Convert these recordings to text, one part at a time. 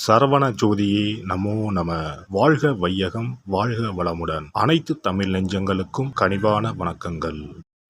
சரவண ஜோதியே நமோ நம. வாழ்க வையகம், வாழ்க வளமுடன். அனைத்து தமிழ் நெஞ்சங்களுக்கும் கனிவான வணக்கங்கள்.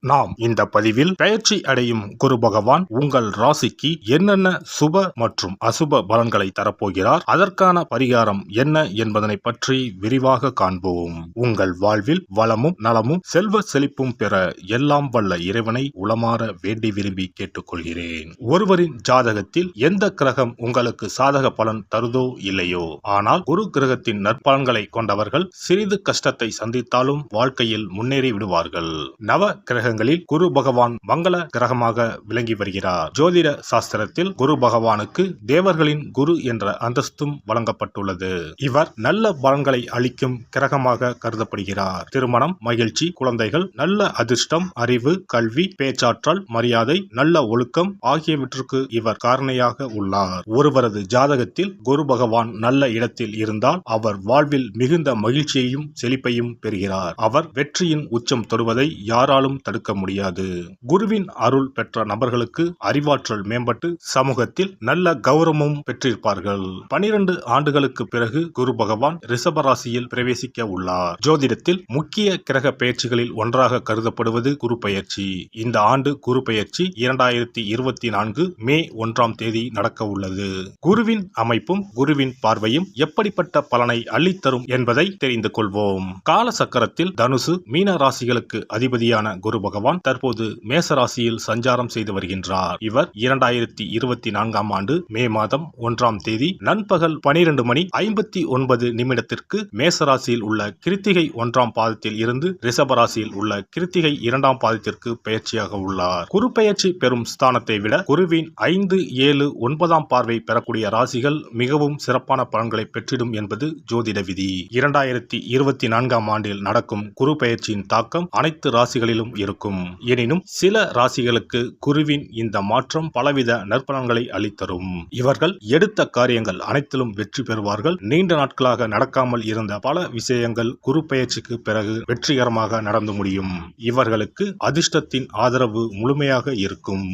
நாம் இந்த பதிவில் பெயர்ச்சி அடையும் குரு பகவான் உங்கள் ராசிக்கு என்னென்ன சுப மற்றும் அசுப பலன்களை தரப்போகிறார், அதற்கான பரிகாரம் என்ன என்பதனை பற்றி விரிவாக காண்போம். உங்கள் வாழ்வில் வளமும் நலமும் செல்வ செழிப்பும் பெற எல்லாம் வல்ல இறைவனை உளமாற வேண்டி விரும்பி கேட்டுக்கொள்கிறேன். ஒருவரின் ஜாதகத்தில் எந்த கிரகம் உங்களுக்கு சாதக பலன் தருதோ இல்லையோ, ஆனால் குரு கிரகத்தின் நற்பலன்களை கொண்டவர்கள் சிறிது கஷ்டத்தை சந்தித்தாலும் வாழ்க்கையில் முன்னேறி விடுவார்கள். நவ கிரக குரு பகவான் மங்கள கிரகமாக விளங்கி வருகிறார். ஜோதிட சாஸ்திரத்தில் குரு பகவானுக்கு தேவர்களின் குரு என்ற அந்தஸ்தும் வழங்கப்பட்டுள்ளது. இவர் நல்ல பலன்களை அளிக்கும் கிரகமாக கருதப்படுகிறார். திருமணம், மகிழ்ச்சி, குழந்தைகள், நல்ல அதிர்ஷ்டம், அறிவு, கல்வி, பேச்சாற்றல், மரியாதை, நல்ல ஒழுக்கம் ஆகியவற்றுக்கு இவர் காரணியாக உள்ளார். ஒருவரது ஜாதகத்தில் குரு பகவான் நல்ல இடத்தில் இருந்தால் அவர் வாழ்வில் மிகுந்த மகிழ்ச்சியையும் செழிப்பையும் பெறுகிறார். அவர் வெற்றியின் உச்சம் தொடுவதை யாராலும் தடுக்க முடியாது. குருவின் அருள் பெற்ற நபர்களுக்கு அறிவாற்றல் மேம்பட்டு சமூகத்தில் நல்ல கௌரவமும் பெற்றிருப்பார்கள். 12 ஆண்டுகளுக்கு பிறகு குரு பகவான் ரிஷப ராசியில் பிரவேசிக்க உள்ளார். ஜோதிடத்தில் முக்கிய கிரக பெயர்ச்சிகளில் ஒன்றாக கருதப்படுவது குரு பெயர்ச்சி. இந்த ஆண்டு குரு பெயர்ச்சி 2024 மே 1ஆம் தேதி நடக்க உள்ளது. குருவின் அமைப்பும் குருவின் பார்வையும் எப்படிப்பட்ட பலனை அள்ளித்தரும் என்பதை தெரிந்து கொள்வோம். கால சக்கரத்தில் தனுசு, மீன ராசிகளுக்கு அதிபதியான குரு பகவான் தற்போது மேச ராசியில் சஞ்சாரம் செய்து வருகின்றார். இவர் 2024ஆம் ஆண்டு மே மாதம் 1ஆம் தேதி நண்பகல் 12:59 மேச ராசியில் உள்ள கிருத்திகை 1ஆம் பாதத்தில் இருந்து ரிஷப ராசியில் உள்ள கிருத்திகை 2ஆம் பாதத்திற்கு பெயர்ச்சியாக உள்ளார். குரு பெயர்ச்சி பெறும் ஸ்தானத்தை விட குருவின் 5, 7, 9ஆம் பார்வை பெறக்கூடிய ராசிகள் மிகவும் சிறப்பான பலன்களை பெற்றிடும் என்பது ஜோதிட விதி. 2024ஆம் ஆண்டில் நடக்கும் குரு பெயர்ச்சியின் தாக்கம் அனைத்து ராசிகளிலும் இருக்கும். எனினும் சில ராசிகளுக்கு குருவின் இந்த மாற்றம் பலவித நற்பலன்களை அளித்தரும். இவர்கள் எடுத்த காரியங்கள் அனைத்திலும் வெற்றி பெறுவார்கள். நீண்ட நாட்களாக நடக்காமல் இருந்த பல விஷயங்கள் குரு பெயர்ச்சிக்கு பிறகு வெற்றிகரமாக நடந்து முடியும். இவர்களுக்கு அதிர்ஷ்டத்தின் ஆதரவு முழுமையாக இருக்கும்.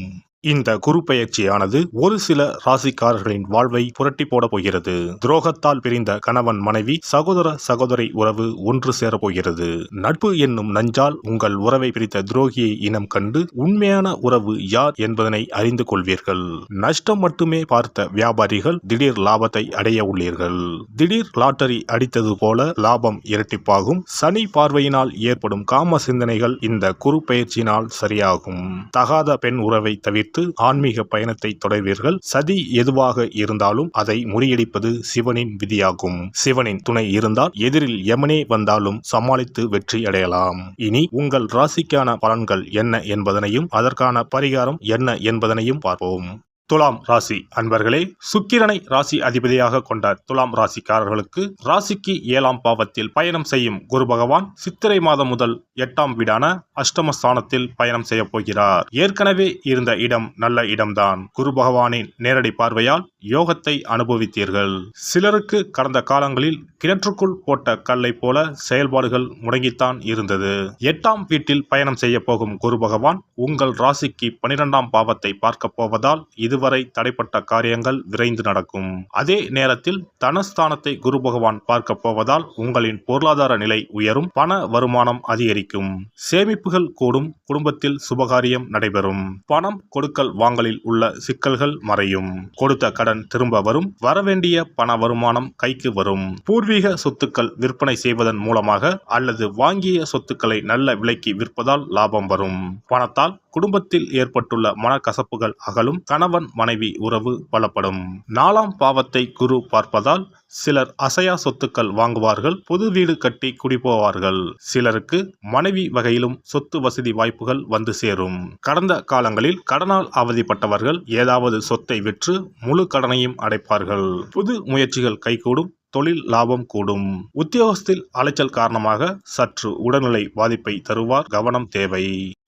இந்த குரு பெயர்ச்சியானது ஒரு சில ராசிக்காரர்களின் வாழ்வை புரட்டி போட போகிறது. துரோகத்தால் பிரிந்த கணவன் மனைவி, சகோதர சகோதரி உறவு ஒன்று சேர போகிறது. நட்பு என்னும் நஞ்சால் உங்கள் உறவை பிரித்த துரோகியை இனம் கண்டு உண்மையான உறவு யார் என்பதனை அறிந்து கொள்வீர்கள். நஷ்டம் மட்டுமே பார்த்த வியாபாரிகள் திடீர் லாபத்தை அடைய உள்ளீர்கள். திடீர் லாட்டரி அடித்தது போல லாபம் இரட்டிப்பாகும். சனி பார்வையினால் ஏற்படும் காம சிந்தனைகள் இந்த குரு பெயர்ச்சியினால் சரியாகும். தகாத பெண் உறவை தவிர்த்து ஆன்மீக பயணத்தை தொடர்வீர்கள். சதி எதுவாக இருந்தாலும் அதை முறியடிப்பது சிவனின் விதியாகும். சிவனின் துணை இருந்தால் எதிரில் யமனே வந்தாலும் சமாளித்து வெற்றி அடையலாம். இனி உங்கள் ராசிக்கான பலன்கள் என்ன என்பதனையும் அதற்கான பரிகாரம் என்ன என்பதனையும் பார்ப்போம். துலாம் ராசி அன்பர்களே, சுக்கிரனை ராசி அதிபதியாக கொண்ட துலாம் ராசிக்காரர்களுக்கு ராசிக்கு 7ஆம் பாவத்தில் பயணம் செய்யும் குரு பகவான் சித்திரை மாதம் முதல் 8ஆம் வீடான அஷ்டமஸ்தானத்தில் பயணம் செய்ய போகிறார். ஏற்கனவே இருந்த இடம் நல்ல இடம்தான். குரு பகவானின் நேரடி பார்வையால் யோகத்தை அனுபவித்தீர்கள். சிலருக்கு கடந்த காலங்களில் கிணற்றுக்குள் போட்ட கல்லை போல செயல்பாடுகள் முடங்கித்தான் இருந்தது. 8ஆம் வீட்டில் பயணம் செய்ய போகும் குரு பகவான் உங்கள் ராசிக்கு 12ஆம் பாவத்தை பார்க்க போவதால் இதுவரை தடைப்பட்ட காரியங்கள் விரைந்து நடக்கும். அதே நேரத்தில் தனஸ்தானத்தை குரு பகவான் பார்க்க போவதால் உங்களின் பொருளாதார நிலை உயரும். பண வருமானம் அதிகரிக்கும். சேமிப்புகள் கூடும். குடும்பத்தில் சுபகாரியம் நடைபெறும். பணம் கொடுக்கல் வாங்கலில் உள்ள சிக்கல்கள் மறையும். கொடுத்த கடன் திரும்ப வரும். வரவேண்டிய பண வருமானம் கைக்கு வரும். பூர்வீக சொத்துக்கள் விற்பனை செய்வதன் மூலமாக அல்லது வாங்கிய சொத்துக்களை நல்ல விலைக்கு விற்பதால் லாபம் வரும். பணத்தால் குடும்பத்தில் ஏற்பட்டுள்ள மனக்கசப்புகள் அகலும். கணவன் மனைவி உறவு பலப்படும். 4ஆம் பாவத்தை குரு பார்ப்பதால் சிலர் அசையா சொத்துக்கள் வாங்குவார்கள். புது வீடு கட்டி குடிபோவார்கள். சிலருக்கு மனைவி வகையிலும் சொத்து வசதி வாய்ப்புகள் வந்து சேரும். கடந்த காலங்களில் கடனால் அவதிப்பட்டவர்கள் ஏதாவது சொத்தை விற்று முழு கடனையும் அடைப்பார்கள். புது முயற்சிகள் கைகூடும். தொழில் லாபம் கூடும். உத்தியோகத்தில் அலைச்சல் காரணமாக சற்று உடல்நிலை பாதிப்பை தருவார். கவனம் தேவை.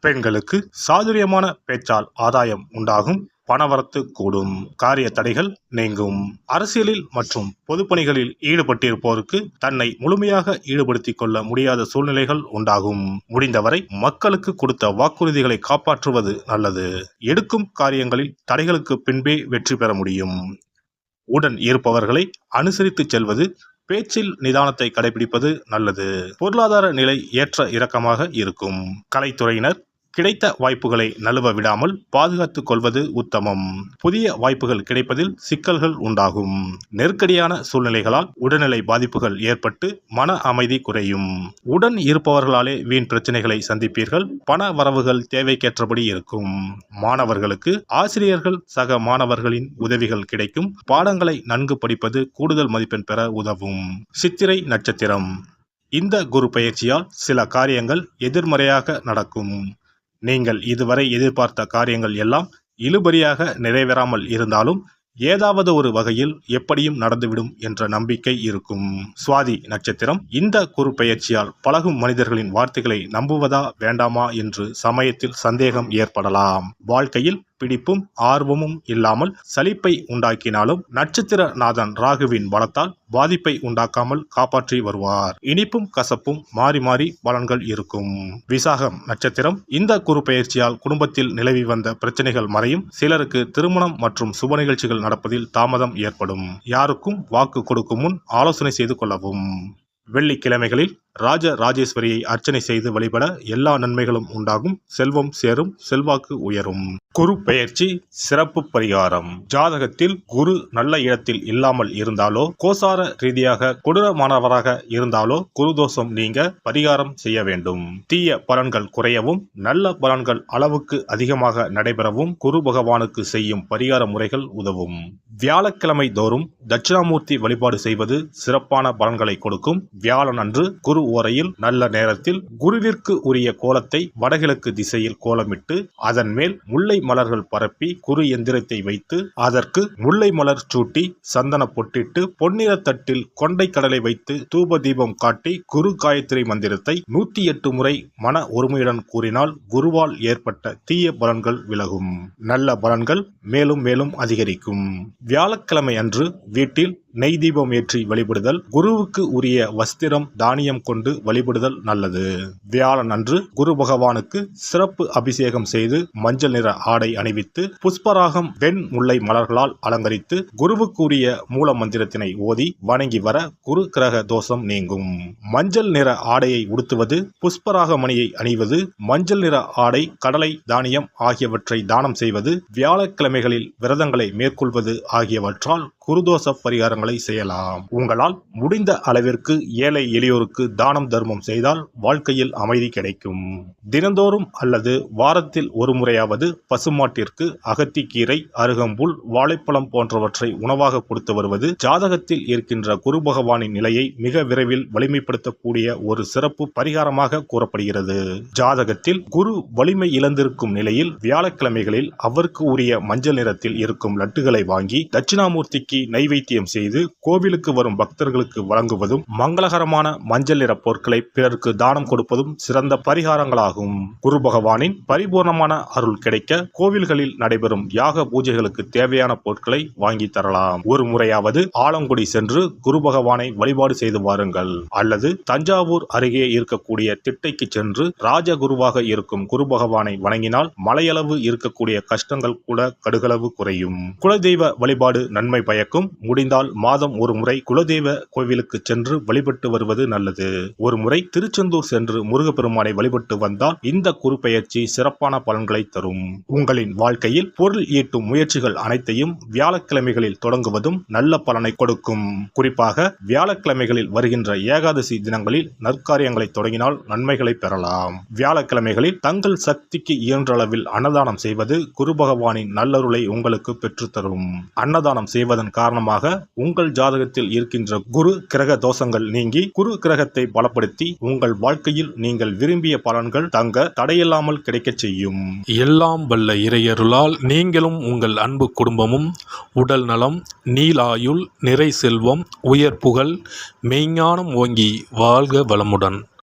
பெண்களுக்கு சாதுரியமான பேச்சால் ஆதாயம் உண்டாகும். பணவரத்து கூடும். காரிய தடைகள் நீங்கும். அரசியலில் மற்றும் பொதுப்பணிகளில் ஈடுபட்டிருப்போருக்கு தன்னை முழுமையாக ஈடுபடுத்திக் கொள்ள முடியாத சூழ்நிலைகள் உண்டாகும். முடிந்தவரை மக்களுக்கு கொடுத்த வாக்குறுதிகளை காப்பாற்றுவது நல்லது. எடுக்கும் காரியங்களில் தடைகளுக்கு பின்பே வெற்றி பெற முடியும். உடன் இருப்பவர்களை அனுசரித்து செல்வது, பேச்சில் நிதானத்தை கடைபிடிப்பது நல்லது. பொருளாதார நிலை ஏற்ற இறக்கமாக இருக்கும். கலைத்துறையினர் கிடைத்த வாய்ப்புகளை நழுவ விடாமல் பாதுகாத்துக் கொள்வது உத்தமம். புதிய வாய்ப்புகள் கிடைப்பதில் சிக்கல்கள் உண்டாகும். நெருக்கடியான சூழ்நிலைகளால் உடல்நிலை பாதிப்புகள் ஏற்பட்டு மன அமைதி குறையும். உடன் இருப்பவர்களாலே வீண் பிரச்சனைகளை சந்திப்பீர்கள். பண வரவுகள் தேவைக்கேற்றபடி இருக்கும். மாணவர்களுக்கு ஆசிரியர்கள் சக மாணவர்களின் உதவிகள் கிடைக்கும். பாடங்களை நன்கு படிப்பது கூடுதல் மதிப்பெண் பெற உதவும். சித்திரை நட்சத்திரம். இந்த குரு பெயர்ச்சியால் சில காரியங்கள் எதிர்மறையாக நடக்கும். நீங்கள் இதுவரை எதிர்பார்த்த காரியங்கள் எல்லாம் இழுபறியாக நிறைவேறாமல் இருந்தாலும் ஏதாவது ஒரு வகையில் எப்படியும் நடந்துவிடும் என்ற நம்பிக்கை இருக்கும். சுவாதி நட்சத்திரம். இந்த குரு பெயர்ச்சியால் பழகும் மனிதர்களின் வார்த்தைகளை நம்புவதா வேண்டாமா என்று சமயத்தில் சந்தேகம் ஏற்படலாம். வாழ்க்கையில் பிடிப்பும் ஆர்வமும் இல்லாமல் சலிப்பை உண்டாக்கினாலும் நட்சத்திர நாதன் ராகுவின் பலத்தால் பாதிப்பை உண்டாக்காமல் காப்பாற்றி வருவார். இனிப்பும் கசப்பும் மாறி மாறி பலன்கள் இருக்கும். விசாகம் நட்சத்திரம். இந்த குரு பெயர்ச்சியால் குடும்பத்தில் நிலவி வந்த பிரச்சனைகள் மறையும். சிலருக்கு திருமணம் மற்றும் சுப நிகழ்ச்சிகள் நடப்பதில் தாமதம் ஏற்படும். யாருக்கும் வாக்கு கொடுக்கும் முன் ஆலோசனை செய்து கொள்ளவும். வெள்ளிக்கிழமைகளில் ராஜ ராஜேஸ்வரியை அர்ச்சனை செய்து வழிபட எல்லா நன்மைகளும் உண்டாகும். செல்வம் சேரும், செல்வாக்கு உயரும். குரு பெயர்ச்சி சிறப்பு பரிகாரம். ஜாதகத்தில் குரு நல்ல இடத்தில் இல்லாமல் இருந்தாலோ, கோசார ரீதியாக கொடூரமானவராக இருந்தாலோ குரு தோஷம் நீங்க பரிகாரம் செய்ய வேண்டும். தீய பலன்கள் குறையவும் நல்ல பலன்கள் அளவுக்கு அதிகமாக நடைபெறவும் குரு பகவானுக்கு செய்யும் பரிகார முறைகள் உதவும். வியாழக்கிழமை தோறும் தட்சிணாமூர்த்தி வழிபாடு செய்வது சிறப்பான பலன்களை கொடுக்கும். வியாழன் அன்று குரு ஓரையில் நல்ல நேரத்தில் குருவிற்கு உரிய கோலத்தை வடகிழக்கு திசையில் கோலமிட்டு அதன் மேல் முல்லை மலர்கள் பரப்பி குரு எந்திரத்தை வைத்து அதற்கு முல்லை மலர் சூட்டி சந்தன பொட்டிட்டு பொன்னிற தட்டில் கொண்டை கடலை வைத்து தூப தீபம் காட்டி குரு காயத்ரி மந்திரத்தை 108 முறை மன ஒருமையுடன் கூறினால் குருவால் ஏற்பட்ட தீய பலன்கள் விலகும். நல்ல பலன்கள் மேலும் மேலும் அதிகரிக்கும். வியாழக்கிழமை அன்று வீட்டில் நெய் தீபம் ஏற்றி வழிபடுதல், குருவுக்கு உரிய வஸ்திரம் தானியம் கொண்டு வழிபடுதல் நல்லது. வியாழன் அன்று குரு பகவானுக்கு சிறப்பு அபிஷேகம் செய்து மஞ்சள் நிற ஆடை அணிவித்து புஷ்பராகம் வெண் முல்லை மலர்களால் அலங்கரித்து குருவுக்கு உரிய மூல மந்திரத்தினை ஓதி வணங்கி வர குரு கிரக தோஷம் நீங்கும். மஞ்சள் நிற ஆடையை உடுத்துவது, புஷ்பராக மணியை அணிவது, மஞ்சள் நிற ஆடை, கடலை, தானியம் ஆகியவற்றை தானம் செய்வது, வியாழக்கிழமைகளில் விரதங்களை மேற்கொள்வது ஆகியவற்றால் குருதோஷ பரிகாரங்களை செய்யலாம். உங்களால் முடிந்த அளவிற்கு ஏழை எளியோருக்கு தானம் தர்மம் செய்தால் வாழ்க்கையில் அமைதி கிடைக்கும். தினந்தோறும் அல்லது வாரத்தில் ஒரு முறையாவது பசுமாட்டிற்கு அகத்திக்கீரை, அருகம்புல், வாழைப்பழம் போன்றவற்றை உணவாக கொடுத்து வருவது ஜாதகத்தில் இருக்கின்ற குரு பகவானின் நிலையை மிக விரைவில் வலிமைப்படுத்தக்கூடிய ஒரு சிறப்பு பரிகாரமாக கூறப்படுகிறது. ஜாதகத்தில் குரு வலிமை இழந்திருக்கும் நிலையில் வியாழக்கிழமைகளில் அவருக்கு உரிய மஞ்சள் நிறத்தில் இருக்கும் லட்டுகளை வாங்கி தட்சிணாமூர்த்திக்கு நைவேத்தியம் செய்து கோவிலுக்கு வரும் பக்தர்களுக்கு வழங்குவதும் மங்களகரமான மஞ்சள் நிற பொருட்களை பிறருக்கு தானம் கொடுப்பதும் சிறந்த பரிகாரங்களாகும். குரு பகவானின் பரிபூர்ணமான அருள் கிடைக்க கோவில்களில் நடைபெறும் யாக பூஜைகளுக்கு தேவையான பொருட்களை வாங்கி தரலாம். ஒரு முறையாவது ஆலங்குடி சென்று குரு பகவானை வழிபாடு செய்து வாருங்கள். அல்லது தஞ்சாவூர் அருகே இருக்கக்கூடிய திட்டைக்கு சென்று ராஜகுருவாக இருக்கும் குரு பகவானை வணங்கினால் மலையளவு இருக்கக்கூடிய கஷ்டங்கள் கூட கடுகளவு குறையும். குலதெய்வ வழிபாடு நன்மை பயக்கும். முடிந்தால் மாதம் ஒரு முறை குலதெய்வ கோவிலுக்கு சென்று வழிபட்டு வருவது நல்லது. ஒரு முறை திருச்செந்தூர் சென்று முருகப்பெருமானை வழிபட்டு வந்தால் இந்த குரு பெயர்ச்சி சிறப்பான பலன்களை தரும். உங்களின் வாழ்க்கையில் பொருள் ஈட்டும் முயற்சிகள் அனைத்தையும் வியாழக்கிழமைகளில் தொடங்குவதும் நல்ல பலனை கொடுக்கும். குறிப்பாக வியாழக்கிழமைகளில் வருகின்ற ஏகாதசி தினங்களில் நற்காரியங்களை தொடங்கினால் நன்மைகளை பெறலாம். வியாழக்கிழமைகளில் தங்கள் சக்திக்கு இயன்ற அளவில் அன்னதானம் செய்வது குரு பகவானின் நல்லருளை உங்களுக்கு பெற்றுத்தரும். அன்னதானம் செய்வதன் காரணமாக உங்கள் ஜாதகத்தில் இருக்கின்ற குரு கிரக தோஷங்கள் நீங்கி குரு கிரகத்தை பலப்படுத்தி உங்கள் வாழ்க்கையில் நீங்கள் விரும்பிய பலன்கள் தங்க தடையில்லாமல் கிடைக்கச் செய்யும். எல்லாம் வல்ல இறையருளால் நீங்களும் உங்கள் அன்பு குடும்பமும் உடல் நலம், நீலாயுள், நிறை செல்வம், உயர் புகழ், மெய்ஞானம் ஓங்கி வாழ்க வளமுடன்.